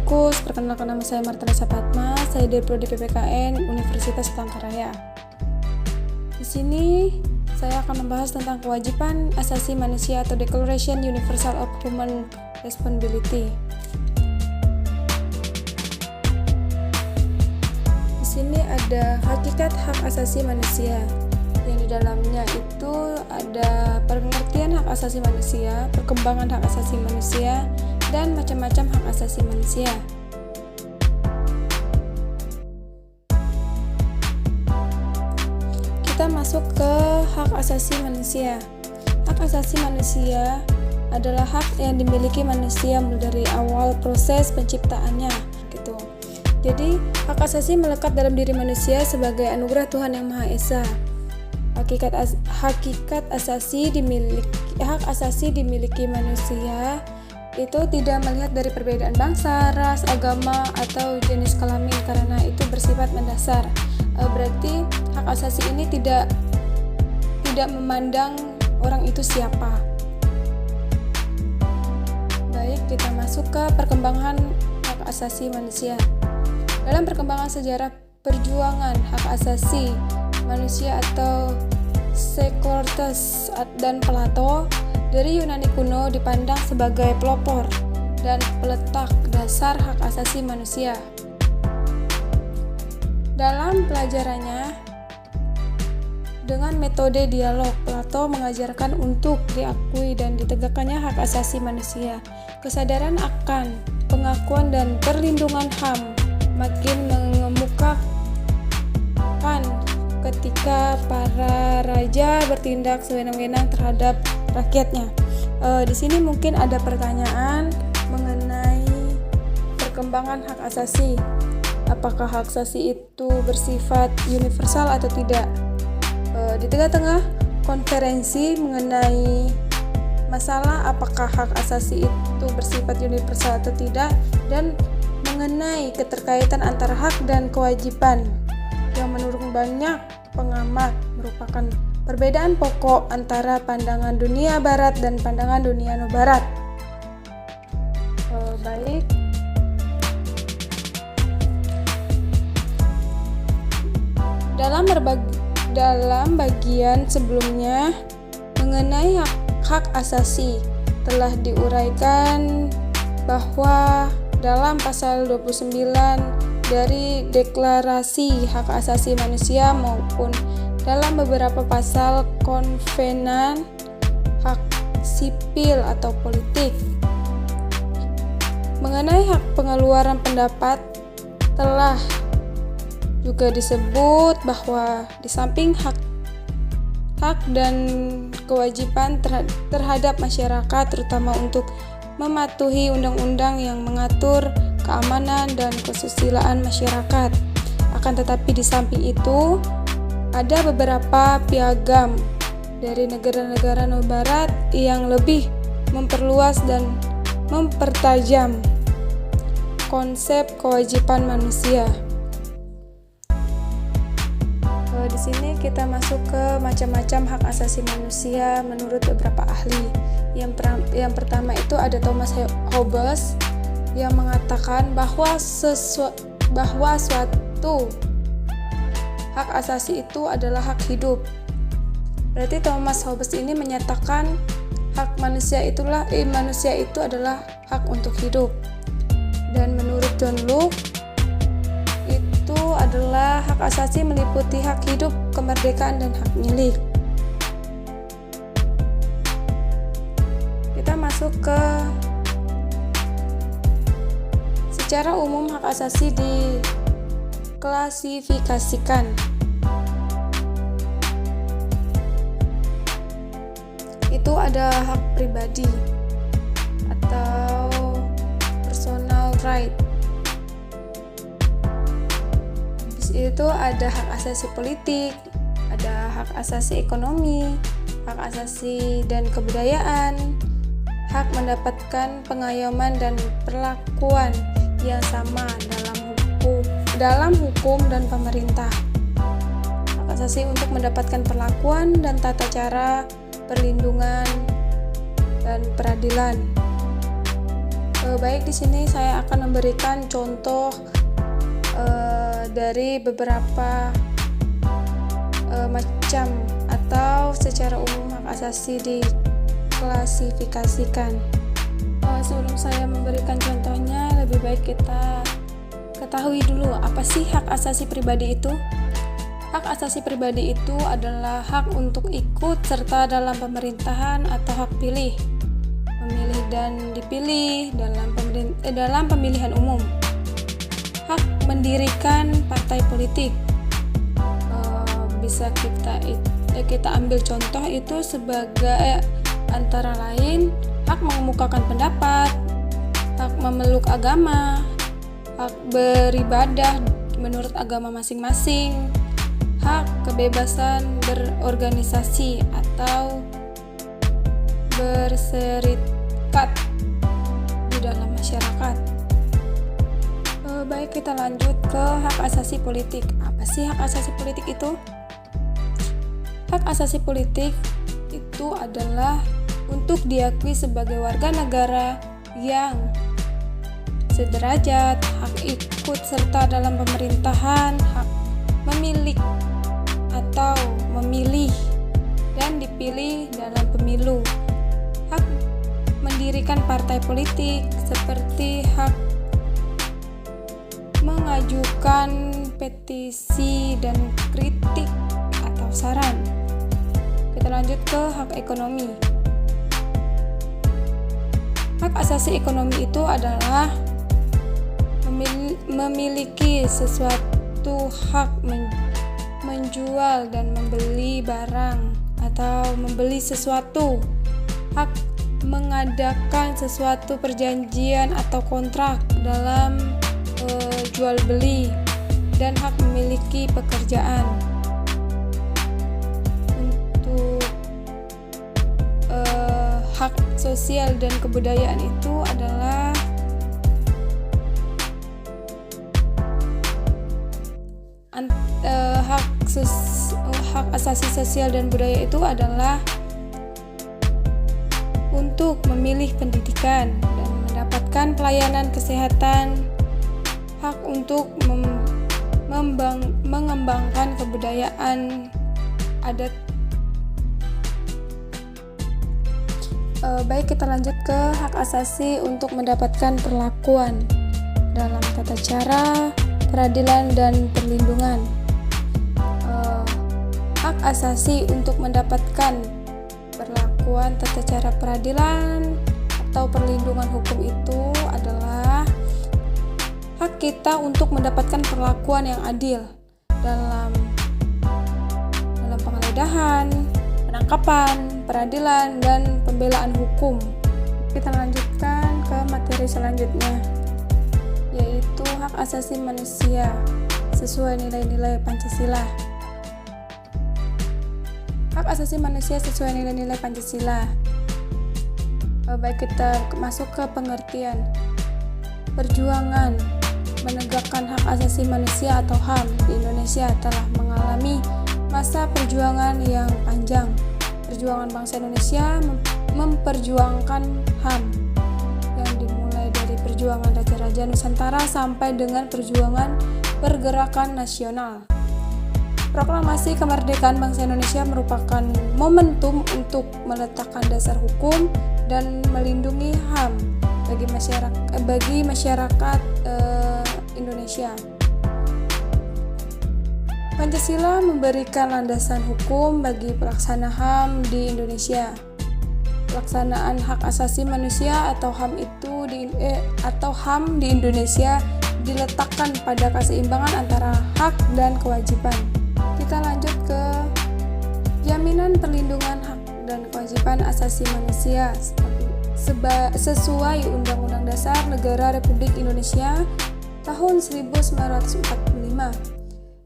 Amikus, perkenalkan nama saya Martanesa Fatma, saya dari Prodi PPKN Universitas Palangkaraya. Di sini saya akan membahas tentang kewajiban asasi manusia atau Declaration Universal of Human Responsibility. Di sini ada hakikat hak asasi manusia, yang di dalamnya itu ada pengertian hak asasi manusia, perkembangan hak asasi manusia, dan macam-macam hak asasi manusia. Kita masuk ke hak asasi manusia. Hak asasi manusia adalah hak yang dimiliki manusia mulai dari awal proses penciptaannya, gitu. Jadi, hak asasi melekat dalam diri manusia sebagai anugerah Tuhan Yang Maha Esa. Hak asasi dimiliki manusia itu tidak melihat dari perbedaan bangsa, ras, agama, atau jenis kelamin karena itu bersifat mendasar. Berarti hak asasi ini tidak memandang orang itu siapa. Baik, kita masuk ke perkembangan hak asasi manusia. Dalam perkembangan sejarah perjuangan hak asasi manusia atau Socrates dan Plato dari Yunani kuno dipandang sebagai pelopor dan peletak dasar hak asasi manusia. Dalam pelajarannya, dengan metode dialog, Plato mengajarkan untuk diakui dan ditegakkannya hak asasi manusia. Kesadaran akan pengakuan dan perlindungan HAM makin mengemukakan ketika para raja bertindak sewenang-wenang terhadap rakyatnya. Di sini mungkin ada pertanyaan mengenai perkembangan hak asasi. Apakah hak asasi itu bersifat universal atau tidak? Di tengah-tengah konferensi mengenai masalah apakah hak asasi itu bersifat universal atau tidak, dan mengenai keterkaitan antara hak dan kewajiban yang menurut banyak pengamat merupakan perbedaan pokok antara pandangan dunia barat dan pandangan dunia barat. Baik. Dalam bagian sebelumnya mengenai hak asasi telah diuraikan bahwa dalam pasal 29 dari Deklarasi Hak Asasi Manusia maupun dalam beberapa pasal konvenan hak sipil atau politik. Mengenai hak pengeluaran pendapat telah juga disebut bahwa di samping hak dan kewajiban terhadap masyarakat, terutama untuk mematuhi undang-undang yang mengatur keamanan dan kesusilaan masyarakat. Akan tetapi di samping itu ada beberapa piagam dari negara-negara barat yang lebih memperluas dan mempertajam konsep kewajiban manusia. Di sini kita masuk ke macam-macam hak asasi manusia menurut beberapa ahli. Yang pertama itu ada Thomas Hobbes yang mengatakan bahwa suatu hak asasi itu adalah hak hidup. Berarti Thomas Hobbes ini menyatakan hak manusia itu adalah hak untuk hidup. Dan menurut John Locke, itu adalah hak asasi meliputi hak hidup, kemerdekaan, dan hak milik. Kita masuk ke secara umum hak asasi diklasifikasikan. Itu ada hak pribadi atau personal right. Itu ada hak asasi politik, ada hak asasi ekonomi, hak asasi dan kebudayaan, hak mendapatkan pengayoman dan perlakuan yang sama dalam hukum dan pemerintah. Hak asasi untuk mendapatkan perlakuan dan tata cara perlindungan dan peradilan. Baik, di sini saya akan memberikan contoh dari beberapa macam atau secara umum hak asasi diklasifikasikan. Sebelum saya memberikan contohnya, lebih baik kita ketahui dulu apa sih hak asasi pribadi itu. Hak asasi pribadi itu adalah hak untuk ikut serta dalam pemerintahan atau hak pilih, memilih dan dipilih dalam pemilihan umum. Hak mendirikan partai politik. Bisa kita ambil contoh itu sebagai antara lain hak mengemukakan pendapat, hak memeluk agama, hak beribadah menurut agama masing-masing, hak kebebasan berorganisasi atau berserikat di dalam masyarakat. Baik, kita lanjut ke hak asasi politik. Apa sih hak asasi politik itu? Hak asasi politik itu adalah untuk diakui sebagai warga negara yang sederajat, hak ikut serta dalam pemerintahan, hak memilih atau memilih dan dipilih dalam pemilu, hak mendirikan partai politik seperti hak mengajukan petisi dan kritik atau saran. Kita lanjut ke hak ekonomi. Hak asasi ekonomi itu adalah memiliki sesuatu hak menjual dan membeli barang atau membeli sesuatu, hak mengadakan sesuatu perjanjian atau kontrak dalam jual beli, dan hak memiliki pekerjaan. Untuk hak sosial dan kebudayaan itu adalah hak asasi sosial dan budaya itu adalah untuk memilih pendidikan dan mendapatkan pelayanan kesehatan, hak untuk mengembangkan kebudayaan adat. Baik, kita lanjut ke hak asasi untuk mendapatkan perlakuan dalam tata cara, peradilan, dan perlindungan. Hak asasi untuk mendapatkan perlakuan tata cara peradilan atau perlindungan hukum itu adalah hak kita untuk mendapatkan perlakuan yang adil dalam penggeledahan, penangkapan, peradilan, dan pembelaan hukum. Kita lanjutkan ke materi selanjutnya, yaitu hak asasi manusia sesuai nilai-nilai Pancasila. Hak asasi manusia sesuai nilai-nilai Pancasila. Baik, kita masuk ke pengertian. Perjuangan menegakkan hak asasi manusia atau HAM di Indonesia telah mengalami masa perjuangan yang panjang. Perjuangan bangsa Indonesia memperjuangkan HAM yang dimulai dari perjuangan Raja-Raja Nusantara sampai dengan perjuangan pergerakan nasional. Proklamasi kemerdekaan bangsa Indonesia merupakan momentum untuk meletakkan dasar hukum dan melindungi HAM bagi masyarakat Indonesia. Pancasila memberikan landasan hukum bagi pelaksana HAM di Indonesia. Pelaksanaan hak asasi manusia atau HAM di Indonesia diletakkan pada keseimbangan antara hak dan kewajiban. Kita lanjut ke jaminan perlindungan hak dan kewajiban asasi manusia sesuai Undang-Undang Dasar Negara Republik Indonesia tahun 1945,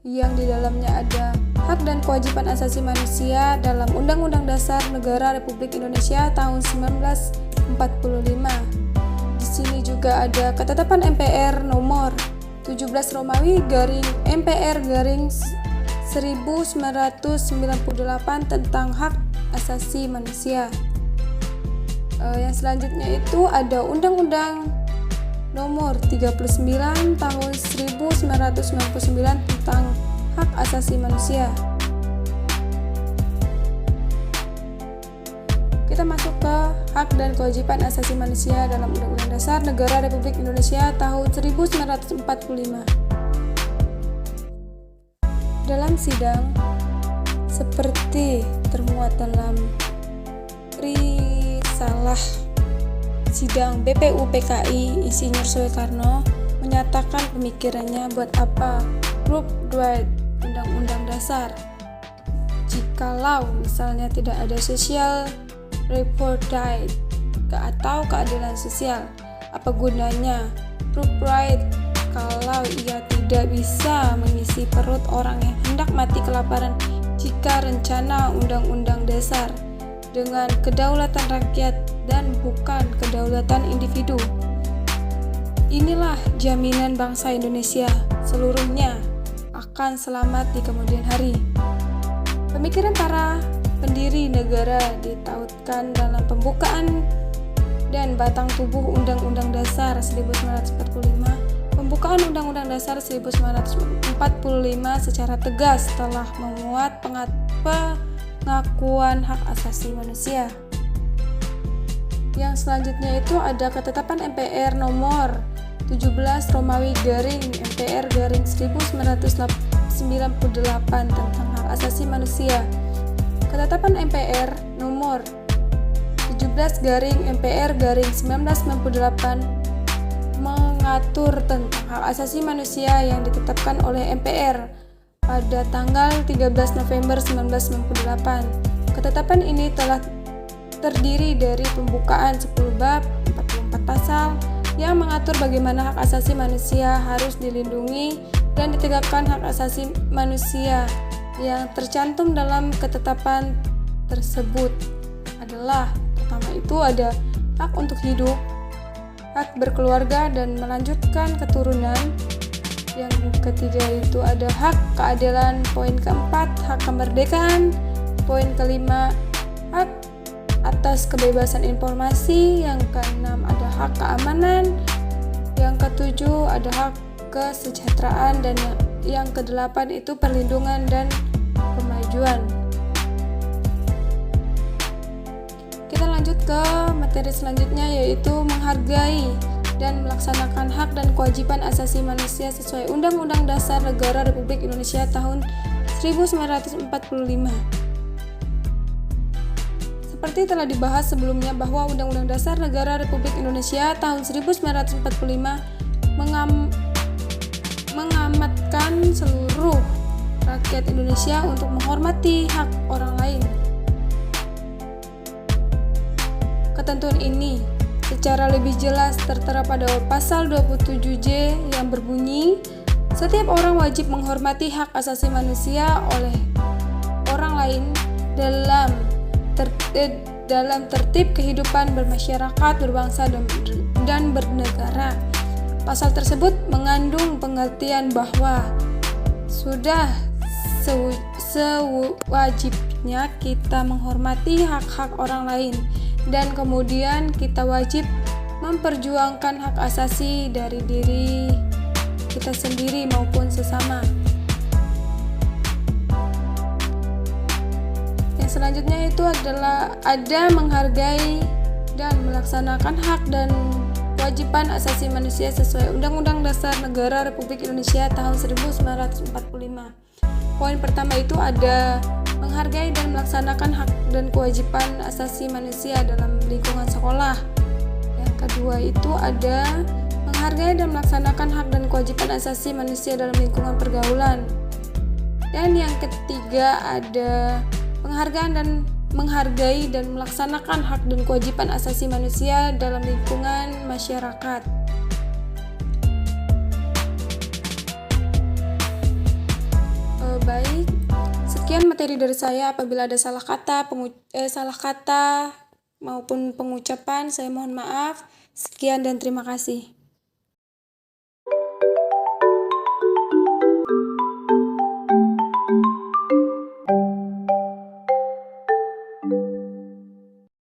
yang di dalamnya ada hak dan kewajiban asasi manusia dalam Undang-Undang Dasar Negara Republik Indonesia tahun 1945. Di sini juga ada ketetapan MPR nomor 17 Romawi MPR 1998 tentang hak asasi manusia. Yang selanjutnya itu ada Undang-Undang Nomor 39 Tahun 1999 tentang Hak Asasi Manusia. Kita masuk ke hak dan kewajiban asasi manusia dalam Undang-Undang Dasar Negara Republik Indonesia tahun 1945. Dalam sidang, seperti termuat dalam risalah sidang BPU PKI, Insinyur Soekarno menyatakan pemikirannya buat apa Grup 2 Undang-Undang Dasar jikalau misalnya tidak ada social reproductive atau keadilan sosial. Apa gunanya group right kalau ia tidak bisa mengisi perut orang yang hendak mati kelaparan jika rencana undang-undang dasar dengan kedaulatan rakyat dan bukan kedaulatan individu. Inilah jaminan bangsa Indonesia seluruhnya akan selamat di kemudian hari. Pemikiran para pendiri negara ditautkan dalam pembukaan dan batang tubuh Undang-Undang Dasar 1945. Pembukaan Undang-Undang Dasar 1945 secara tegas telah memuat pengakuan hak asasi manusia. Yang selanjutnya itu ada ketetapan MPR nomor 17 Romawi Garing MPR Garing 1998 tentang hak asasi manusia. Ketetapan MPR nomor 17 MPR 1998 mengatur tentang hak asasi manusia yang ditetapkan oleh MPR pada tanggal 13 November 1998. Ketetapan ini telah terdiri dari pembukaan 10 bab, 44 pasal yang mengatur bagaimana hak asasi manusia harus dilindungi dan ditegakkan. Hak asasi manusia yang tercantum dalam ketetapan tersebut adalah pertama itu ada hak untuk hidup, hak berkeluarga dan melanjutkan keturunan. Yang ketiga itu ada hak keadilan, poin keempat hak kemerdekaan, poin kelima hak atas kebebasan informasi, yang keenam ada hak keamanan, yang ketujuh ada hak kesejahteraan, dan yang kedelapan itu perlindungan dan kemajuan. Kita lanjut ke materi selanjutnya, yaitu menghargai dan melaksanakan hak dan kewajiban asasi manusia sesuai Undang-Undang Dasar Negara Republik Indonesia tahun 1945. Seperti telah dibahas sebelumnya bahwa Undang-Undang Dasar Negara Republik Indonesia tahun 1945 mengamatkan seluruh rakyat Indonesia untuk menghormati hak orang lain. Ketentuan ini secara lebih jelas tertera pada pasal 27J yang berbunyi, setiap orang wajib menghormati hak asasi manusia oleh orang lain dalam tertib kehidupan bermasyarakat, berbangsa, dan bernegara. Pasal tersebut mengandung pengertian bahwa sudah sewajibnya kita menghormati hak-hak orang lain, dan kemudian kita wajib memperjuangkan hak asasi dari diri kita sendiri maupun sesama. Yang selanjutnya itu adalah ada menghargai dan melaksanakan hak dan kewajiban asasi manusia sesuai Undang-Undang Dasar Negara Republik Indonesia tahun 1945. Poin pertama itu ada menghargai dan melaksanakan hak dan kewajiban asasi manusia dalam lingkungan sekolah. Yang kedua itu ada menghargai dan melaksanakan hak dan kewajiban asasi manusia dalam lingkungan pergaulan. Dan yang ketiga ada menghargai dan melaksanakan hak dan kewajiban asasi manusia dalam lingkungan masyarakat. Baik, sekian materi dari saya. Apabila ada salah kata maupun pengucapan, saya mohon maaf. Sekian dan terima kasih.